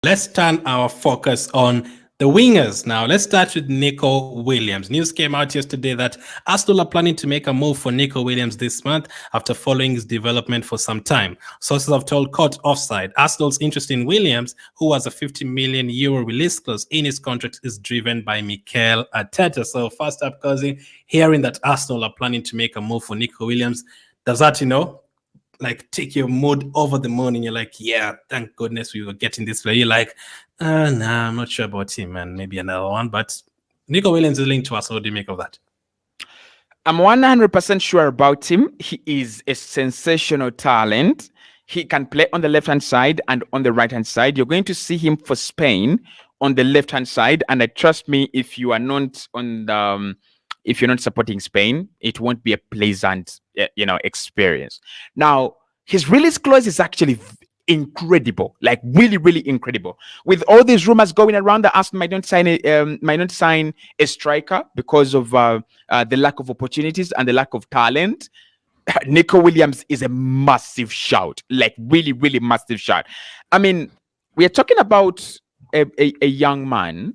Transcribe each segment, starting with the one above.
Let's turn our focus on the wingers now. Let's start with Nico Williams. News came out yesterday that Arsenal are planning to make a move for Nico Williams this month after following his development for some time. Sources have told Court Offside Arsenal's interest in Williams, who has a €50 million release clause in his contract, is driven by Mikel Arteta. So first up, Cozy, hearing that Arsenal are planning to make a move for Nico Williams, does that, like take your mood over the moon and you're like, yeah, thank goodness we were getting this player? You're like, nah, I'm not sure about him, and maybe another one. But Nico Williams is linked to us. What do you make of that? I'm 100% sure about him. He is a sensational talent. He can play on the left-hand side and on the right-hand side. You're going to see him for Spain on the left-hand side. And trust me, if you are not on the... if you're not supporting Spain, it won't be a pleasant, experience. Now, his release clause is actually incredible, like really, really incredible. With all these rumors going around that Arsenal might not sign a striker because of the lack of opportunities and the lack of talent, Nico Williams is a massive shout, like really, really massive shout. I mean, we are talking about a young man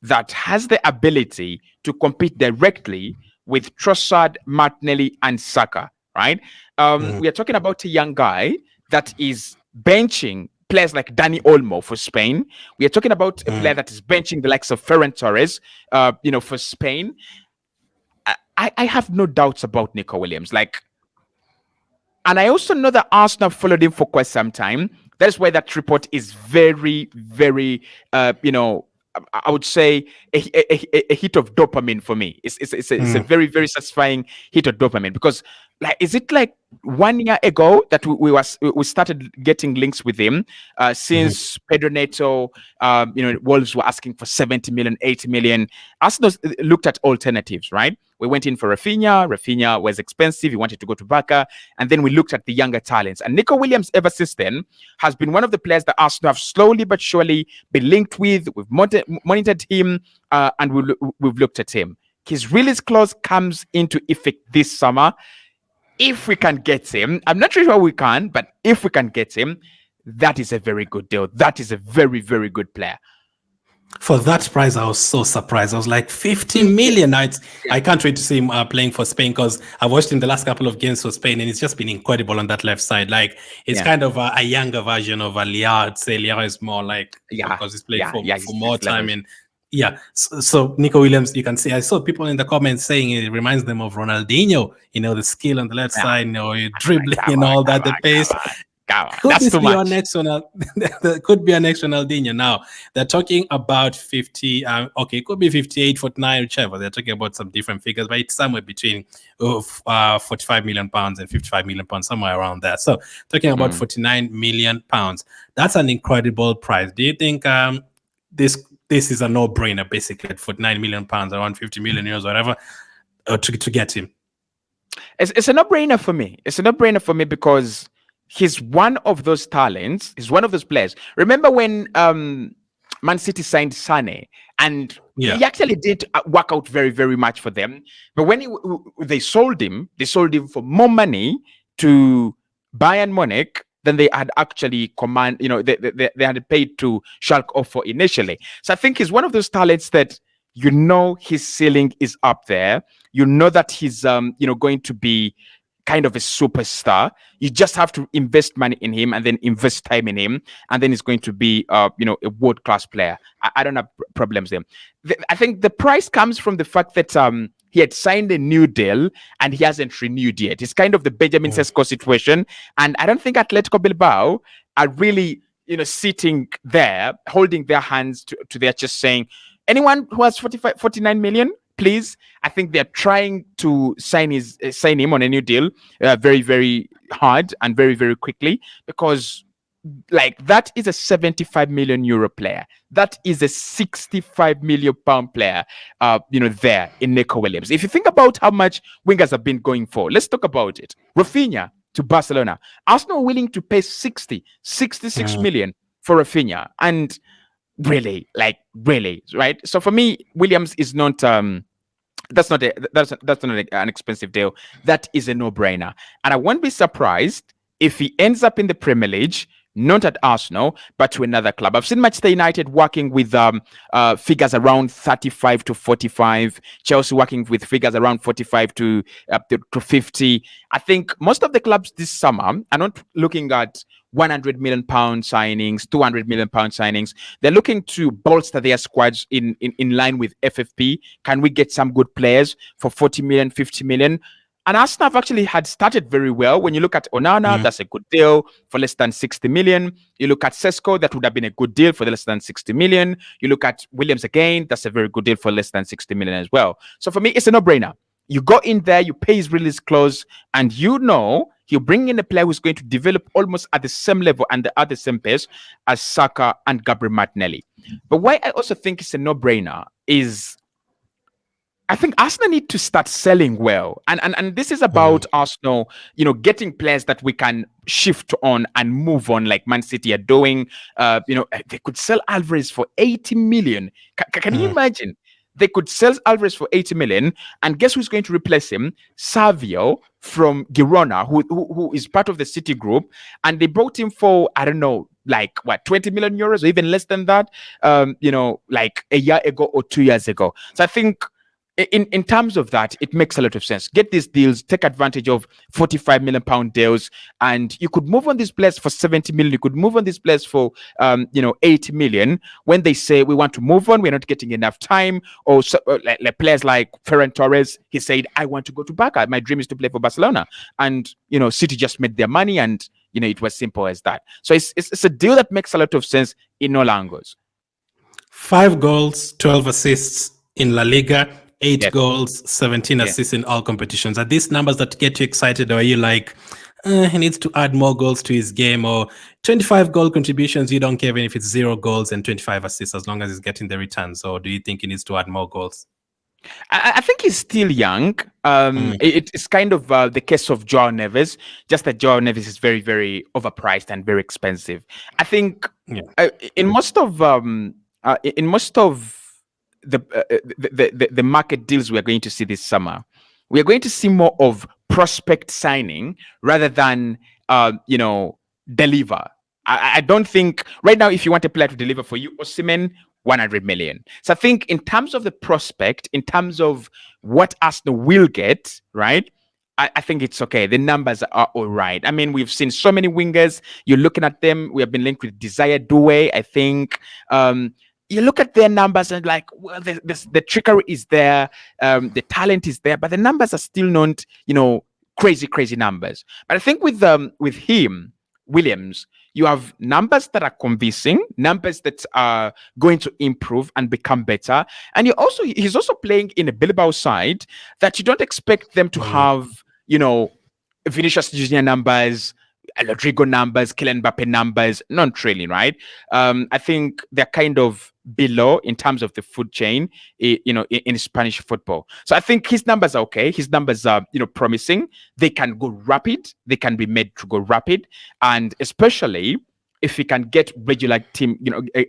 that has the ability to compete directly with Trossard, Martinelli, and Saka, right? We are talking about a young guy that is benching players like Dani Olmo for Spain. We are talking about a player that is benching the likes of Ferran Torres, for Spain. I have no doubts about Nico Williams. And I also know that Arsenal followed him for quite some time. That's why that report is very, very, I would say a hit of dopamine for me. It's a very, very satisfying hit of dopamine, because is it like 1 year ago that we started getting links with him since Pedro Neto, Wolves were asking for 70 million, 80 million. Arsenal looked at alternatives, right? We went in for Rafinha. Rafinha was expensive. He wanted to go to Barca. And then we looked at the younger talents. And Nico Williams, ever since then, has been one of the players that Arsenal have slowly but surely been linked with. We've monitored him and we've looked at him. His release clause comes into effect this summer. If we can get him, I'm not sure how we can, but if we can get him, that is a very good deal. That is a very, very good player. For that price, I was so surprised. I was like, 50 million. I can't wait to see him playing for Spain, because I've watched him the last couple of games for Spain, and it's just been incredible on that left side. Like, it's kind of a younger version of Liao. I'd say Liao is more like, because he's played for more time. And so Nico Williams, you can see, I saw people in the comments saying it reminds them of Ronaldinho, the skill on the left side, dribbling and all that, the pace. Could this be our next one? There could be our next Ronaldinho. Now they're talking about 50. It could be 58, 49, whichever. They're talking about some different figures, but it's somewhere between 45 million pounds and 55 million pounds, somewhere around there. So talking about 49 million pounds. That's an incredible price. Do you think this is a no-brainer, basically, at 49 million pounds, around 50 million euros, whatever, to get him? It's a no-brainer for me. It's a no-brainer for me because he's one of those talents. He's one of those players. Remember when Man City signed Sané, and he actually did work out very, very much for them. But when they sold him for more money to Bayern Munich than they had actually they had paid to Schalke for initially. So I think he's one of those talents that his ceiling is up there. That he's going to be kind of a superstar. You just have to invest money in him and then invest time in him, and then he's going to be a world-class player. I don't have problems there. I think the price comes from the fact that he had signed a new deal and he hasn't renewed yet. It's kind of the Benjamin Sesko situation, and I don't think Atletico Bilbao are really sitting there holding their hands to their chest saying, anyone who has 49 million, please. I think they're trying to sign him on a new deal very, very hard and very, very quickly, because that is a 75 million euro player. That is a 65 million pound player, there in Nico Williams. If you think about how much wingers have been going for, let's talk about it. Rafinha to Barcelona. Arsenal are willing to pay 66 million for Rafinha. And really, right? So for me, Williams is not that's not an expensive deal. That is a no-brainer. And I won't be surprised if he ends up in the Premier League not at Arsenal, but to another club. I've seen Manchester United working with figures around 35 to 45. Chelsea working with figures around 45 to 50. I think most of the clubs this summer are not looking at 100 million pound signings, 200 million pound signings. They're looking to bolster their squads in line with FFP. Can we get some good players for 40 million, 50 million? And Arsenal have actually had started very well. When you look at Onana, that's a good deal for less than 60 million. You look at Sesko, that would have been a good deal for less than 60 million. You look at Williams again, that's a very good deal for less than 60 million as well. So for me, it's a no-brainer. You go in there, you pay his release clause, and you know he'll bring in a player who's going to develop almost at the same level and at the same pace as Saka and Gabriel Martinelli. But why I also think it's a no-brainer is I think Arsenal need to start selling well. And this is about Arsenal, getting players that we can shift on and move on like Man City are doing. They could sell Alvarez for 80 million. Can you imagine? They could sell Alvarez for 80 million, and guess who's going to replace him? Savio from Girona, who is part of the City group, and they brought him for, I don't know, like what, 20 million euros or even less than that, like a year ago or 2 years ago. So I think in terms of that, it makes a lot of sense. Get these deals, take advantage of 45 million pound deals, and you could move on these players for 70 million. You could move on these players for 80 million. When they say we want to move on, we're not getting enough time, or like players like Ferran Torres, he said, I want to go to Barca. My dream is to play for Barcelona, and City just made their money, and it was simple as that. So it's a deal that makes a lot of sense in all angles. 5 goals, 12 assists in La Liga. 8 goals, 17 assists in all competitions. Are these numbers that get you excited, or are you like, he needs to add more goals to his game? Or 25 goal contributions, you don't care even if it's 0 goals and 25 assists as long as he's getting the returns? Or do you think he needs to add more goals? I think he's still young. It's kind of the case of Joao Neves, just that Joao Neves is very, very overpriced and very expensive. I think in most of the market deals we are going to see this summer, we are going to see more of prospect signing rather than deliver. I don't think right now, if you want a player to deliver for you, Osimhen, 100 million. So I think in terms of the prospect, in terms of what Arsenal will get, right, I think it's okay. The numbers are all right. I mean, we've seen so many wingers. You're looking at them. We have been linked with Desire Doué, I think. You look at their numbers and like, well, the trickery is there, the talent is there, but the numbers are still not, crazy numbers. But I think with him, Williams, you have numbers that are convincing, numbers that are going to improve and become better, and he's also playing in a Bilbao side that you don't expect them to have, Vinicius Junior numbers, Rodrigo numbers, Kylian Mbappe numbers, not really, right? I think they're kind of below in terms of the food chain, in Spanish football. So I think his numbers are okay. His numbers are, promising. They can go rapid. They can be made to go rapid, and especially if he can get regular team,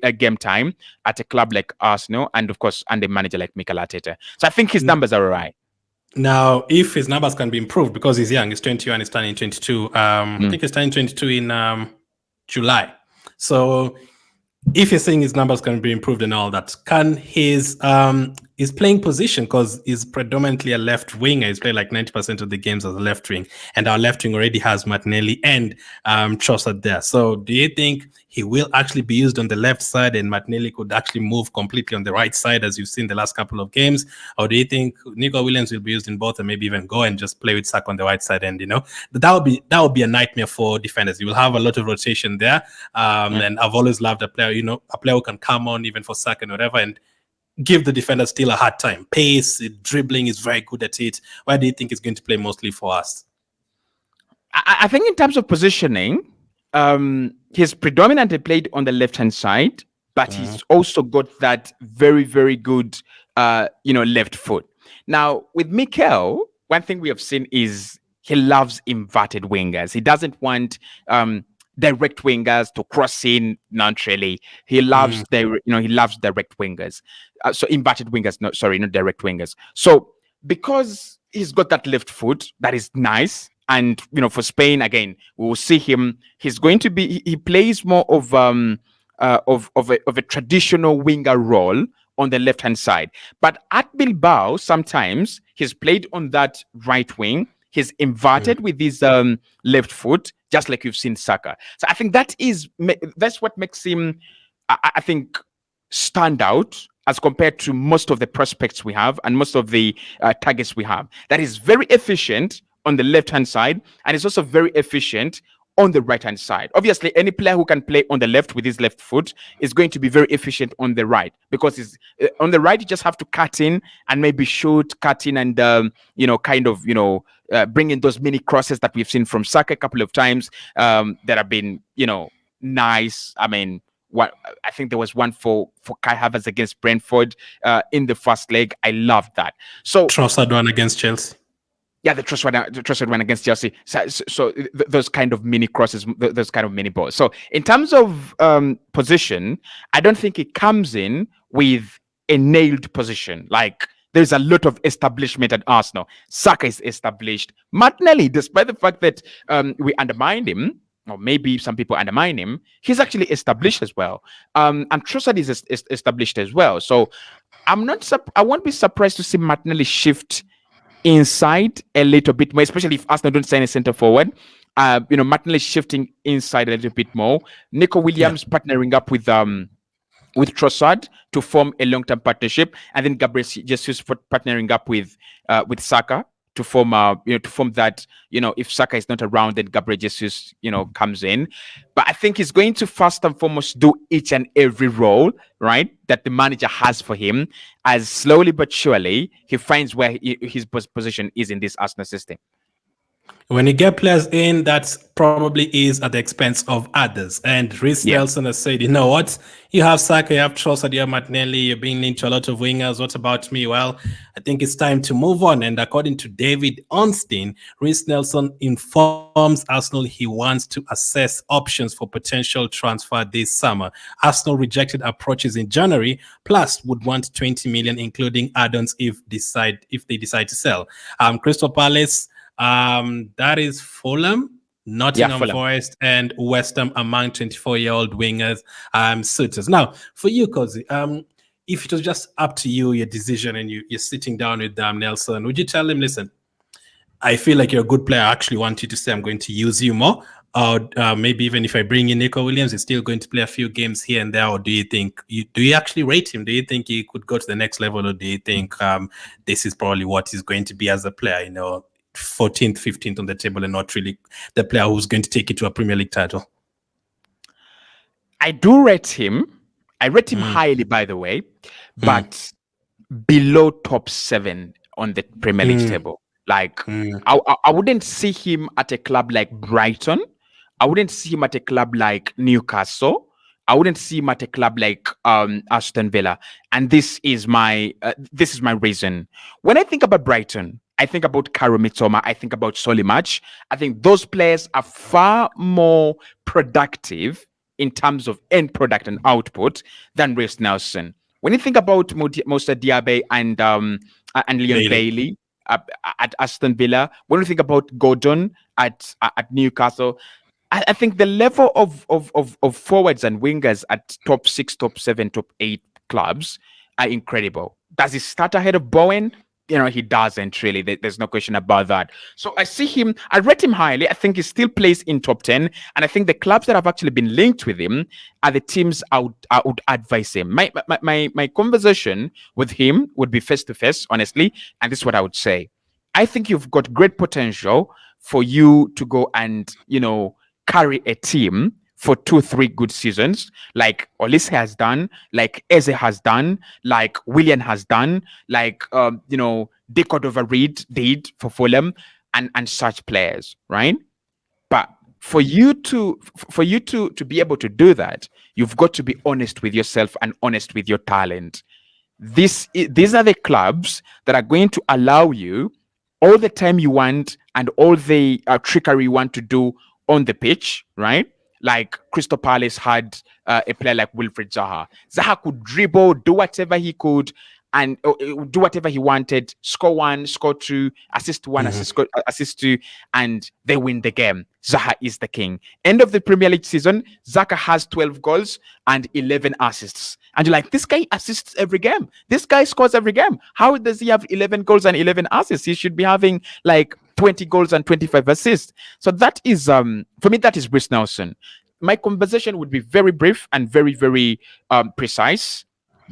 a game time at a club like Arsenal, and of course, and a manager like Mikel Arteta. So I think his numbers are all right. Now, if his numbers can be improved, because he's young, he's 21, he's turning 22. I think he's turning 22 in July. So if you're saying his numbers can be improved and all that, can his playing position, because he's predominantly a left winger, he's played like 90% of the games as a left wing, and our left wing already has Martinelli and Trossard there. So do you think he will actually be used on the left side and Martinelli could actually move completely on the right side, as you've seen the last couple of games? Or do you think Nico Williams will be used in both and maybe even go and just play with Saka on the right side? And that would be a nightmare for defenders. You will have a lot of rotation there. And I've always loved a player, a player who can come on even for Saka and whatever, and give the defender still a hard time. Pace, dribbling, is very good at it. Where do you think it's going to play mostly for us? I think in terms of positioning, he's predominantly played on the left-hand side, but he's also got that very, very good, left foot. Now, with Mikel, one thing we have seen is he loves inverted wingers. He doesn't want direct wingers to cross in, not really. He loves he loves direct wingers. So inverted wingers, not direct wingers. So because he's got that left foot, that is nice. And for Spain again, we will see him. He's going to be. He plays more of a traditional winger role on the left hand side. But at Bilbao, sometimes he's played on that right wing. He's inverted with his left foot, just like you've seen Saka. So I think that's what makes him, I think, stand out as compared to most of the prospects we have and most of the targets we have. That is very efficient on the left-hand side, and it's also very efficient on the right-hand side. Obviously, any player who can play on the left with his left foot is going to be very efficient on the right, because it's on the right, you just have to cut in and maybe shoot, cut in, and bring in those mini crosses that we've seen from Saka a couple of times that have been, nice. I mean, I think there was one for Kai Havertz against Brentford in the first leg. I loved that. So Trossard one against Chelsea. Yeah, the Trossard one against Chelsea. So those kind of mini crosses, those kind of mini balls. So in terms of position, I don't think it comes in with a nailed position. Like, there's a lot of establishment at Arsenal. Saka is established. Martinelli, despite the fact that we undermined him, or maybe some people undermine him, he's actually established as well. And Trossard is established as well. So I won't be surprised to see Martinelli shift inside a little bit more, especially if Arsenal don't sign a centre forward. Martinelli shifting inside a little bit more. Nico Williams partnering up with Trossard to form a long-term partnership, and then Gabriel Jesus partnering up with Saka to form that, if Saka is not around, then Gabriel Jesus, comes in. But I think he's going to first and foremost do each and every role, right, that the manager has for him, as slowly but surely he finds where his position is in this Arsenal system. When you get players in, that probably is at the expense of others. And Reiss Nelson has said, you know what? You have Saka, you have Trossard, you have Martinelli, you're being linked to a lot of wingers. What about me? Well, I think it's time to move on. And according to David Ornstein, Reiss Nelson informs Arsenal he wants to assess options for potential transfer this summer. Arsenal rejected approaches in January, plus would want 20 million, including add-ons if they decide to sell. Crystal Palace, that is Fulham, Nottingham Forest, and West Ham among 24-year-old wingers suitors. Now, for you, Kozi, if it was just up to you, your decision, and you're sitting down with Nelson, would you tell him, listen, I feel like you're a good player. I actually want you to say I'm going to use you more. Or maybe even if I bring in Nico Williams, he's still going to play a few games here and there. Or do you think, do you actually rate him? Do you think he could go to the next level? Or do you think this is probably what he's going to be as a player, 14th, 15th on the table, and not really the player who's going to take it to a Premier League title? I do rate him. I rate him highly, by the way, but below top 7 on the Premier League table. Like, I wouldn't see him at a club like Brighton. I wouldn't see him at a club like Newcastle. I wouldn't see him at a club like Aston Villa. And this is my reason. When I think about Brighton, I think about Karo Mitoma, I think about Solimatch. I think those players are far more productive in terms of end product and output than Reiss Nelson. When you think about Moussa Diaby and Leon Bailey at Aston Villa, when you think about Gordon at Newcastle, I think the level of forwards and wingers at top 6, top 7, top 8 clubs are incredible. Does he start ahead of Bowen? He doesn't really. There's no question about that. So I rate him highly. I think he still plays in top 10. And I think the clubs that have actually been linked with him are the teams I would advise him. My conversation with him would be face to face, honestly. And this is what I would say. I think you've got great potential for you to go and, carry a team for 2-3 good seasons, like Olise has done, like Eze has done, like Willian has done, like De Cordova-Reid did for Fulham, and such players, right? But for you to be able to do that, you've got to be honest with yourself and honest with your talent. These are the clubs that are going to allow you all the time you want and all the trickery you want to do on the pitch, right? Like Crystal Palace had a player like Wilfried Zaha. Zaha could dribble, do whatever he could, and do whatever he wanted, score one, score two, assist one, assist two, and they win the game. Zaha is the king. End of the Premier League season, Zaha has 12 goals and 11 assists. And you're like, this guy assists every game. This guy scores every game. How does he have 11 goals and 11 assists? He should be having like 20 goals and 25 assists. So that is, for me, that is Reiss Nelson. My conversation would be very brief and very, very precise.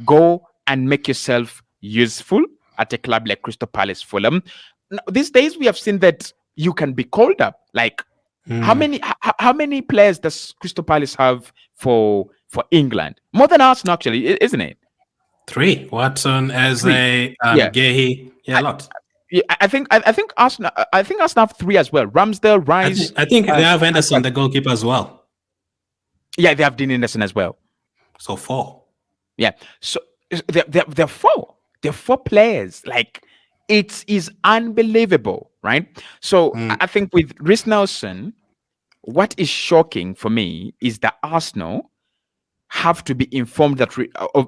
Go and make yourself useful at a club like Crystal Palace, Fulham. Now, these days, we have seen that you can be called up. Like, how many players does Crystal Palace have for England? More than Arsenal, actually, isn't it? 3. Watson, Eze, Gehi, a lot. I think Arsenal. I think Arsenal have 3 as well. Ramsdale, Reiss. I think they have Henderson, the goalkeeper, as well. Yeah, they have Dean Henderson as well. So 4. Yeah. So they're 4. They're 4 players. Like, it is unbelievable, right? So I think with Reiss Nelson, what is shocking for me is that Arsenal have to be informed that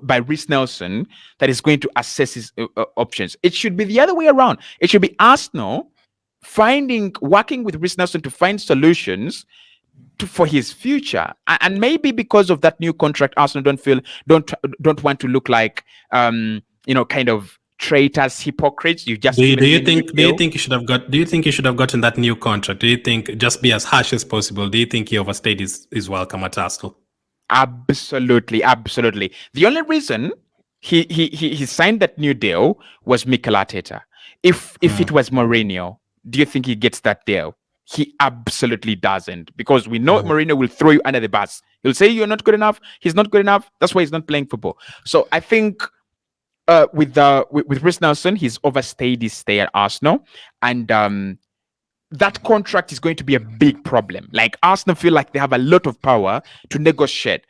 by Reiss Nelson that is going to assess his options. It should be the other way around. It should be Arsenal working with Reiss Nelson to find solutions for his future. And maybe because of that new contract, Arsenal don't want to look like kind of traitors, hypocrites. You just do you think he should have gotten that new contract? Do you think, just be as harsh as possible, do you think he overstayed his welcome at Arsenal? Absolutely. The only reason he signed that new deal was Mikel Arteta. If it was Mourinho, do you think he gets that deal? He absolutely doesn't, because we know Mourinho will throw you under the bus. He'll say you're not good enough. He's not good enough. That's why he's not playing football. So I think with Reiss Nelson, he's overstayed his stay at Arsenal, and that contract is going to be a big problem. Like, Arsenal feel like they have a lot of power to negotiate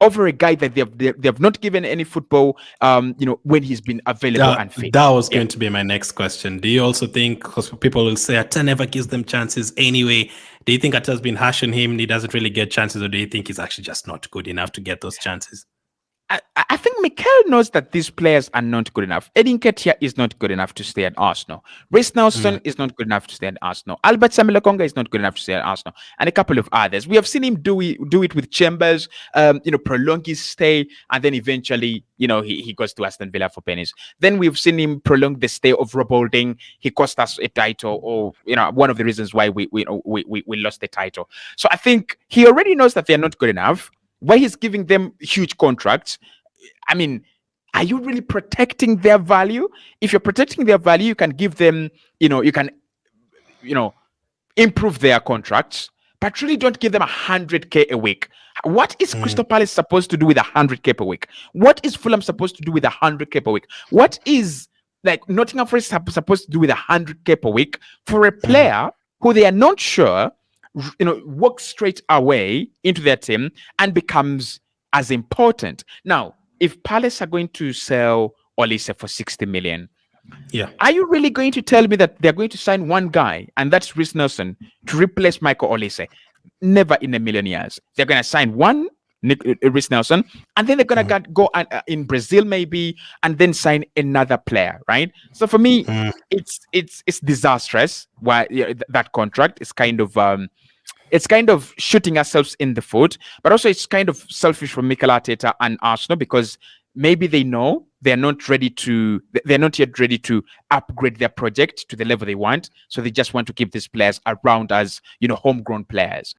over a guy that they have not given any football, when he's been available and fit. That was going to be my next question. Do you also think, because people will say Arteta never gives them chances anyway, do you think Arteta's been harsh on him and he doesn't really get chances, or do you think he's actually just not good enough to get those chances? I think Mikel knows that these players are not good enough. Edin Ketia is not good enough to stay at Arsenal. Reiss Nelson is not good enough to stay at Arsenal. Albert Samuel Lokonga is not good enough to stay at Arsenal, and a couple of others. We have seen him do it with Chambers, prolong his stay, and then eventually, he goes to Aston Villa for pennies. Then we've seen him prolong the stay of Rob Holding. He cost us a title, or one of the reasons why we lost the title. So I think he already knows that they're not good enough. Why he's giving them huge contracts? I mean, are you really protecting their value? If you're protecting their value, you can give them, you can improve their contracts, but really don't give them 100K a week. What is Crystal Palace supposed to do with 100K per week? What is Fulham supposed to do with 100K per week? What is Nottingham Forest supposed to do with 100K per week for a player who they are not sure walks straight away into their team and becomes as important? Now, if Palace are going to sell Olise for 60 million, are you really going to tell me that they're going to sign one guy, and that's Reiss Nelson, to replace Michael Olise? Never in a million years. They're going to sign one, Reiss Nelson, and then they're going to go in Brazil maybe, and then sign another player, right? So for me, it's disastrous. Why that contract is kind of shooting ourselves in the foot, but also it's kind of selfish for Mikel Arteta and Arsenal, because maybe they know they're not yet ready to upgrade their project to the level they want. So they just want to keep these players around as, homegrown players.